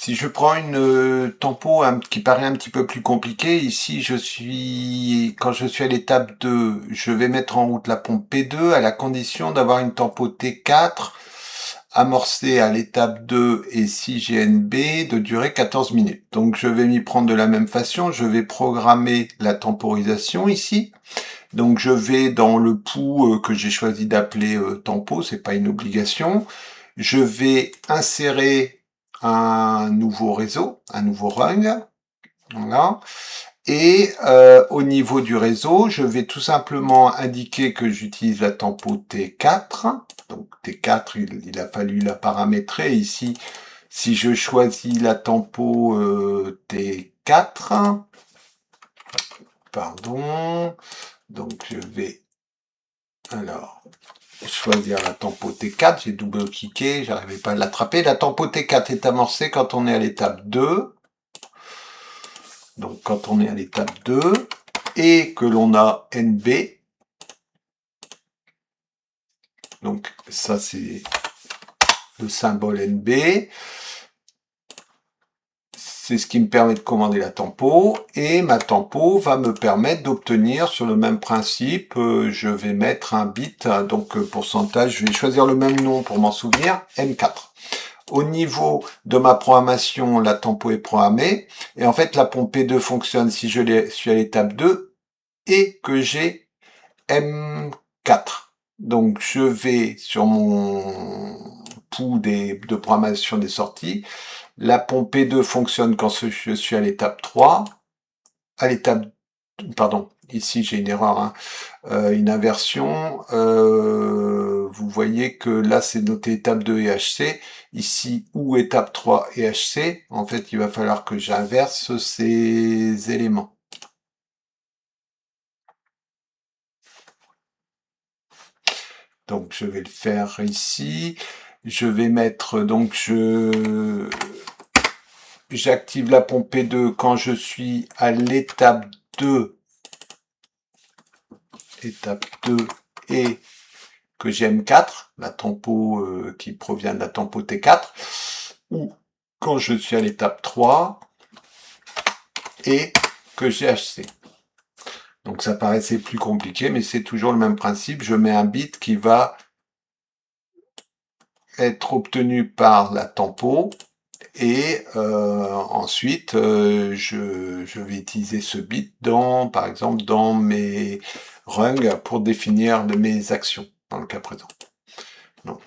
Si je prends une tempo qui paraît un petit peu plus compliquée, ici quand je suis à l'étape 2, je vais mettre en route la pompe P2 à la condition d'avoir une tempo T4 amorcée à l'étape 2 et 6 GNB de durée 14 minutes. Donc je vais m'y prendre de la même façon, je vais programmer la temporisation ici. Donc je vais dans le pouls que j'ai choisi d'appeler tempo, c'est pas une obligation. Je vais insérer un nouveau réseau, un nouveau rung, voilà. Et au niveau du réseau, je vais tout simplement indiquer que j'utilise la tempo T4. Donc T4, il a fallu la paramétrer. Ici, si je choisis la tempo T4, pardon, donc je vais alors choisir la tempo T4, j'ai double-cliqué, j'arrivais pas à l'attraper. La tempo T4 est amorcée quand on est à l'étape 2. Donc quand on est à l'étape 2 et que l'on a NB, donc ça c'est le symbole NB, c'est ce qui me permet de commander la tempo, et ma tempo va me permettre d'obtenir sur le même principe, je vais mettre un bit, donc pourcentage, je vais choisir le même nom pour m'en souvenir, M4. Au niveau de ma programmation, la tempo est programmée, et en fait la pompe P2 fonctionne si je suis à l'étape 2 et que j'ai M4. Donc je vais sur mon pouls de programmation des sorties, la pompe P2 fonctionne quand je suis à l'étape 3, à l'étape, pardon, ici j'ai une erreur, hein, une inversion, vous voyez que là c'est noté étape 2 et HC, ici ou étape 3 et HC, en fait il va falloir que j'inverse ces éléments. Donc je vais le faire ici, je vais mettre, donc j'active la pompe P2 quand je suis à l'étape 2, et que j'ai M4, la tempo qui provient de la tempo T4, ou quand je suis à l'étape 3 et que j'ai HC. Donc ça paraissait plus compliqué, mais c'est toujours le même principe. Je mets un bit qui va être obtenu par la tempo, et ensuite je vais utiliser ce bit par exemple dans mes rungs pour définir mes actions dans le cas présent. Donc